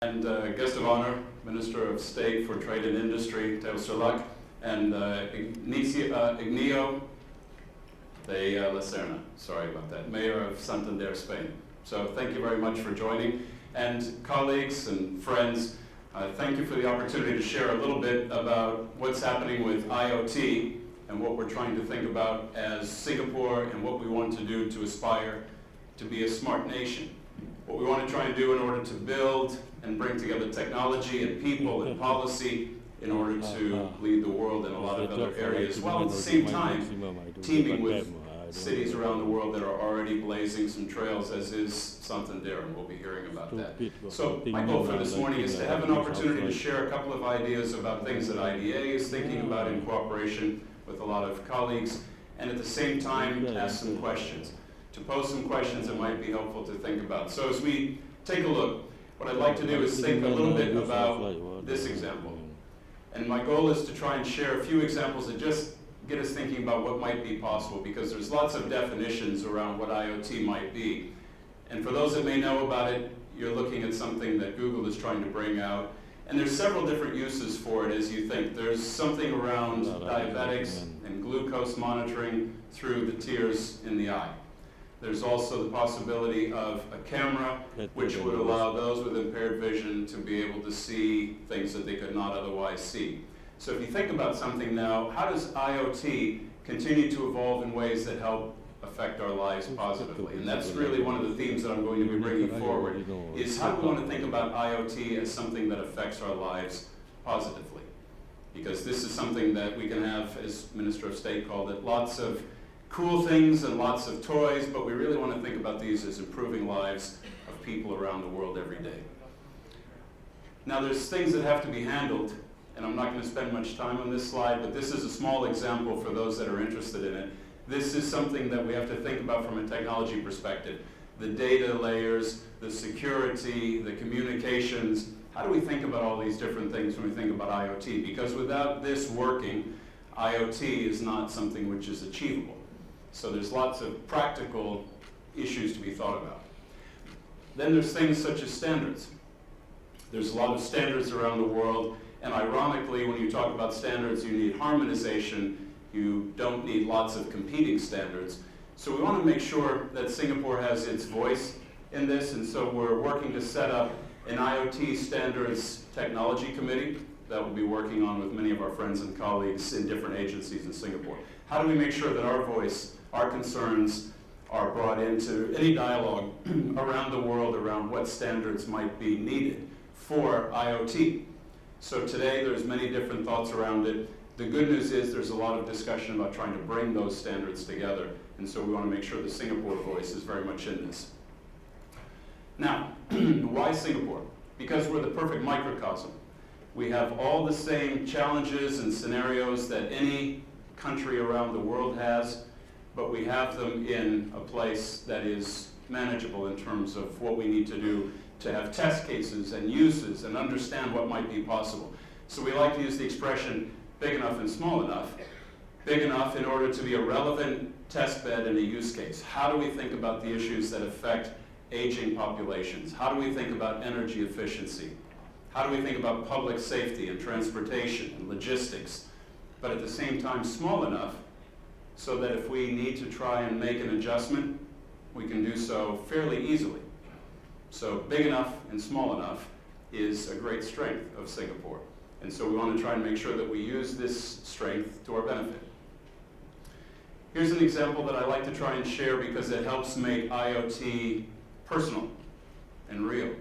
And guest of honor, Minister of State for Trade and Industry, Teo Serlac, and Ignio de la Serna, sorry about that, Mayor of Santander, Spain. So thank you very much for joining. And colleagues and friends, thank you for the opportunity to share a little bit about what's happening with IoT and what we're trying to think about as Singapore and what we want to do to aspire to be a smart nation. What we want to try and do in order to build and bring together technology and people and policy in order to lead the world in a lot of other areas, while at the same time teaming with cities around the world that are already blazing some trails, as is Santander, and we'll be hearing about that. So my goal for this morning is to have an opportunity to share a couple of ideas about things that IDA is thinking about in cooperation with a lot of colleagues, and at the same time ask some questions. To pose some questions that might be helpful to think about. So as we take a look, what I'd like to do is think a little bit about this example. And my goal is to try and share a few examples that just get us thinking about what might be possible, because there's lots of definitions around what IoT might be. And for those that may know about it, you're looking at something that Google is trying to bring out. And there's several different uses for it as you think. There's something around diabetics and glucose monitoring through the tears in the eye. There's also the possibility of a camera which would allow those with impaired vision to be able to see things that they could not otherwise see. So if you think about something now, how does IoT continue to evolve in ways that help affect our lives positively? And that's really one of the themes that I'm going to be bringing forward, is how do we want to think about IoT as something that affects our lives positively? Because this is something that we can have, as Minister of State called it, lots of cool things and lots of toys, but we really want to think about these as improving lives of people around the world every day. Now there's things that have to be handled, and I'm not going to spend much time on this slide, but this is a small example for those that are interested in it. This is something that we have to think about from a technology perspective. The data layers, the security, the communications. How do we think about all these different things when we think about IoT? Because without this working, IoT is not something which is achievable. So there's lots of practical issues to be thought about. Then there's things such as standards. There's a lot of standards around the world, and ironically, when you talk about standards, you need harmonization. You don't need lots of competing standards. So we want to make sure that Singapore has its voice in this, and so we're working to set up an IoT Standards Technology Committee that we'll be working on with many of our friends and colleagues in different agencies in Singapore. How do we make sure that our voice, our concerns, are brought into any dialogue around the world around what standards might be needed for IoT? So today there's many different thoughts around it. The good news is there's a lot of discussion about trying to bring those standards together, and so we want to make sure the Singapore voice is very much in this. Now, why Singapore? Because we're the perfect microcosm. We have all the same challenges and scenarios that any country around the world has, but we have them in a place that is manageable in terms of what we need to do to have test cases and uses and understand what might be possible. So we like to use the expression big enough and small enough. Big enough in order to be a relevant test bed and a use case. How do we think about the issues that affect aging populations? How do we think about energy efficiency? How do we think about public safety and transportation and logistics? But at the same time small enough so that if we need to try and make an adjustment, we can do so fairly easily. So big enough and small enough is a great strength of Singapore. And so we want to try and make sure that we use this strength to our benefit. Here's an example that I like to try and share because it helps make IoT personal and real.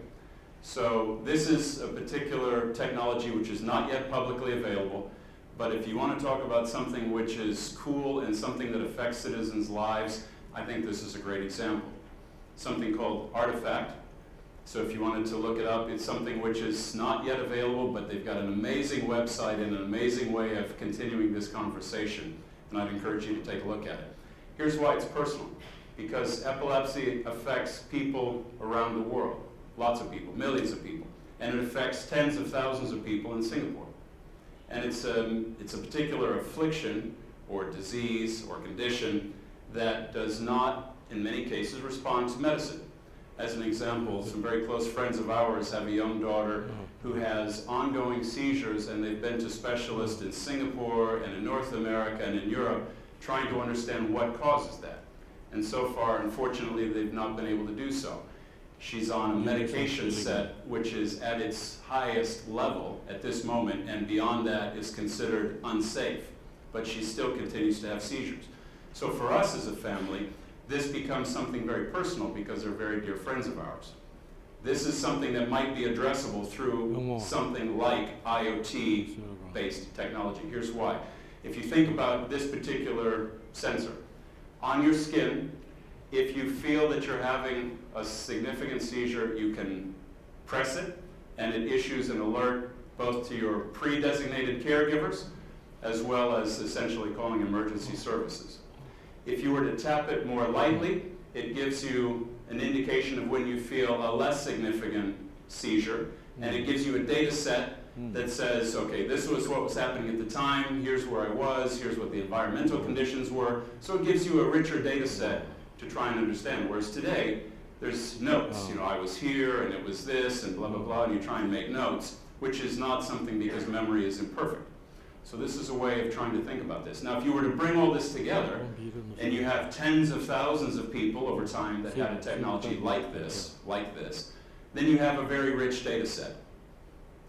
So this is a particular technology which is not yet publicly available, but if you want to talk about something which is cool and something that affects citizens' lives, I think this is a great example. Something called Artifact. So if you wanted to look it up, it's something which is not yet available, but they've got an amazing website and an amazing way of continuing this conversation, and I'd encourage you to take a look at it. Here's why it's personal. Because epilepsy affects people around the world. Lots of people, millions of people. And it affects tens of thousands of people in Singapore. And it's a particular affliction or disease or condition that does not, in many cases, respond to medicine. as an example, some very close friends of ours have a young daughter who has ongoing seizures, and they've been to specialists in Singapore and in North America and in Europe trying to understand what causes that. And so far, unfortunately, they've not been able to do so. She's on a medication set which is at its highest level at this moment, and beyond that is considered unsafe. But she still continues to have seizures. So for us as a family, this becomes something very personal because they're very dear friends of ours. This is something that might be addressable through something like IoT-based technology. Here's why. If you think about this particular sensor, on your skin, if you feel that you're having a significant seizure, you can press it, and it issues an alert both to your pre-designated caregivers, as well as essentially calling emergency services. If you were to tap it more lightly, it gives you an indication of when you feel a less significant seizure, and it gives you a data set that says, okay, this was what was happening at the time, here's where I was, here's what the environmental conditions were. So it gives you a richer data set to try and understand. Whereas today, there's notes. You know, I was here, and it was this, and blah, blah, blah, and you try and make notes, which is not something because memory is imperfect. So this is a way of trying to think about this. Now, if you were to bring all this together, and you have tens of thousands of people over time that had a technology like this, then you have a very rich data set.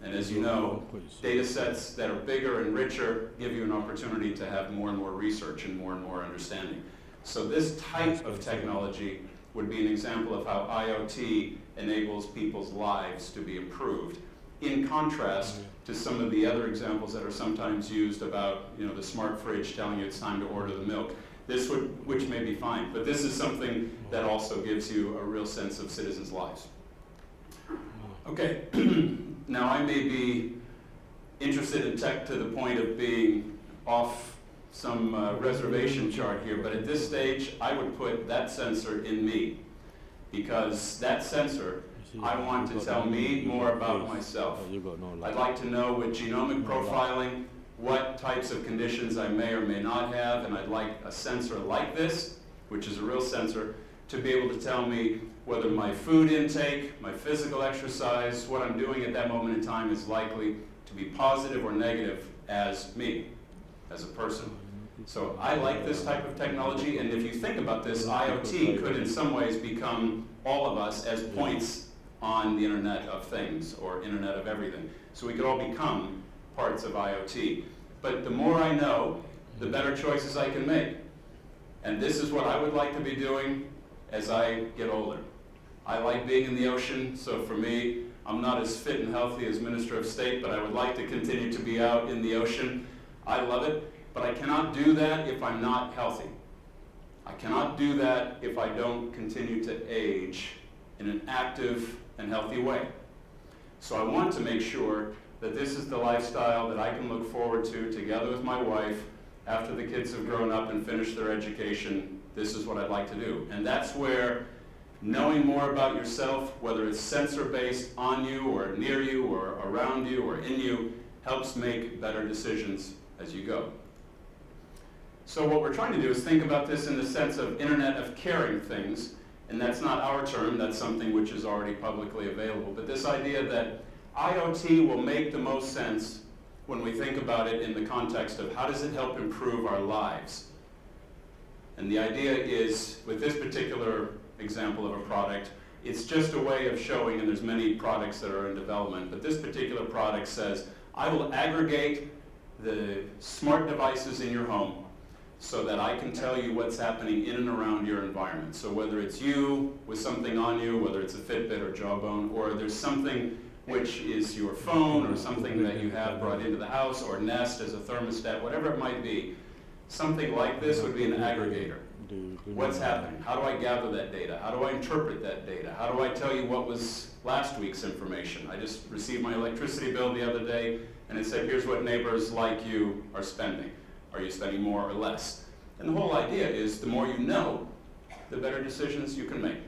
And as you know, data sets that are bigger and richer give you an opportunity to have more and more research and more understanding. So this type of technology would be an example of how IoT enables people's lives to be improved, in contrast to some of the other examples that are sometimes used about, you know, the smart fridge telling you it's time to order the milk. Which may be fine, but this is something that also gives you a real sense of citizens' lives. Okay, now I may be interested in tech to the point of being off some reservation chart here, but at this stage, I would put that sensor in me, because that sensor, I want to tell me more about myself. I'd like to know with genomic profiling what types of conditions I may or may not have, and I'd like a sensor like this, which is a real sensor, to be able to tell me whether my food intake, my physical exercise, what I'm doing at that moment in time is likely to be positive or negative as me, as a person. So I like this type of technology, and if you think about this, IoT could in some ways become all of us as points on the Internet of Things, or Internet of Everything. So we could all become parts of IoT. But the more I know, the better choices I can make. And this is what I would like to be doing as I get older. I like being in the ocean, so for me, I'm not as fit and healthy as Minister of State, but I would like to continue to be out in the ocean. I love it, but I cannot do that if I'm not healthy. I cannot do that if I don't continue to age in an active and healthy way. So I want to make sure that this is the lifestyle that I can look forward to together with my wife after the kids have grown up and finished their education. This is what I'd like to do. And that's where knowing more about yourself, whether it's sensor-based on you or near you or around you or in you, helps make better decisions as you go. So what we're trying to do is think about this in the sense of Internet of Caring things, and that's not our term, that's something which is already publicly available, but this idea that IoT will make the most sense when we think about it in the context of how does it help improve our lives. And the idea is, with this particular example of a product, it's just a way of showing, and there's many products that are in development, but this particular product says, I will aggregate the smart devices in your home so that I can tell you what's happening in and around your environment. So whether it's you with something on you, whether it's a Fitbit or Jawbone, or there's something which is your phone or something that you have brought into the house, or Nest as a thermostat, whatever it might be, something like this would be an aggregator. What's happening? How do I gather that data? How do I interpret that data? How do I tell you what was last week's information? I just received my electricity bill the other day, and it said, here's what neighbors like you are spending. Are you spending more or less? And the whole idea is the more you know, the better decisions you can make.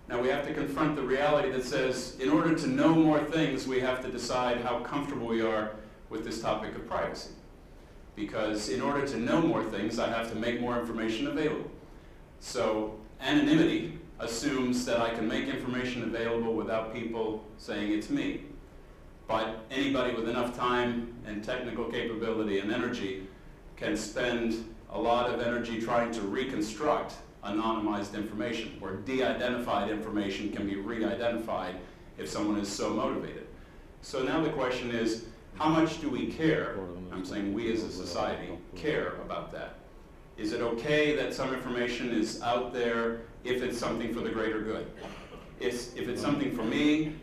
Now we have to confront the reality that says, in order to know more things, we have to decide how comfortable we are with this topic of privacy. Because in order to know more things, I have to make more information available. So anonymity assumes systems that I can make information available without people saying it's me. But anybody with enough time and technical capability and energy can spend a lot of energy trying to reconstruct anonymized information, where de-identified information can be re-identified if someone is so motivated. So now the question is, how much do we care? I'm saying we as a society care about that. Is it okay that some information is out there if it's something for the greater good? If it's something for me,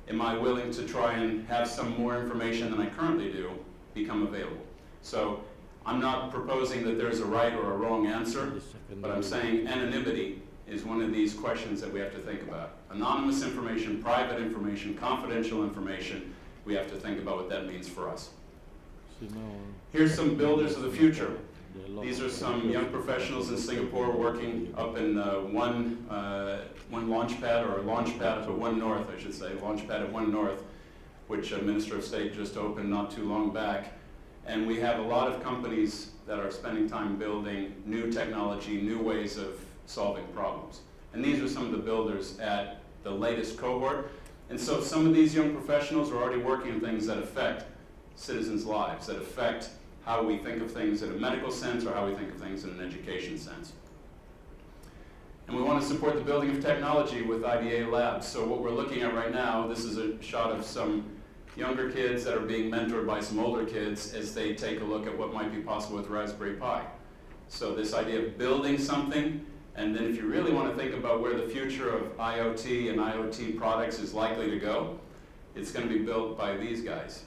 am I willing to try and have some more information than I currently do become available? So I'm not proposing that there's a right or a wrong answer, but I'm saying anonymity is one of these questions that we have to think about. Anonymous information, private information, confidential information, we have to think about what that means for us. Here's some builders of the future. These are some young professionals in Singapore working up in one launch pad, or launch pad up at One North, I should say, launch pad at One North, which a Minister of State just opened not too long back. And we have a lot of companies that are spending time building new technology, new ways of solving problems. And these are some of the builders at the latest cohort. And so some of these young professionals are already working on things that affect citizens' lives, that affect how we think of things in a medical sense or how we think of things in an education sense. And we want to support the building of technology with IDA labs. So what we're looking at right now, this is a shot of some younger kids that are being mentored by some older kids as they take a look at what might be possible with Raspberry Pi. So this idea of building something, and then if you really want to think about where the future of IoT and IoT products is likely to go, it's going to be built by these guys.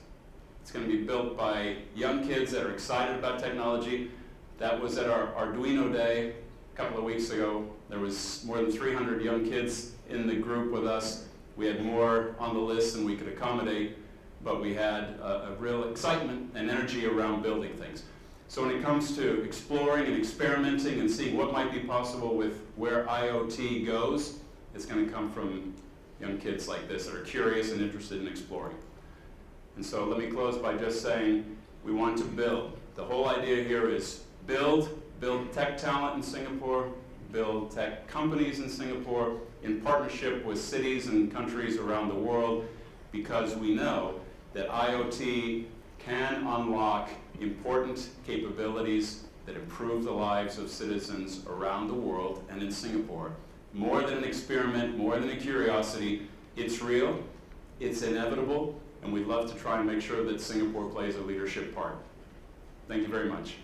It's going to be built by young kids that are excited about technology. That was at our Arduino Day a couple of weeks ago. There was more than 300 young kids in the group with us. We had more on the list than we could accommodate, but we had a real excitement and energy around building things. So when it comes to exploring and experimenting and seeing what might be possible with where IoT goes, it's going to come from young kids like this that are curious and interested in exploring. And so let me close by just saying we want to build. The whole idea here is build tech talent in Singapore, build tech companies in Singapore in partnership with cities and countries around the world, because we know that IoT can unlock important capabilities that improve the lives of citizens around the world and in Singapore. More than an experiment, more than a curiosity, it's real, it's inevitable, and we'd love to try and make sure that Singapore plays a leadership part. Thank you very much.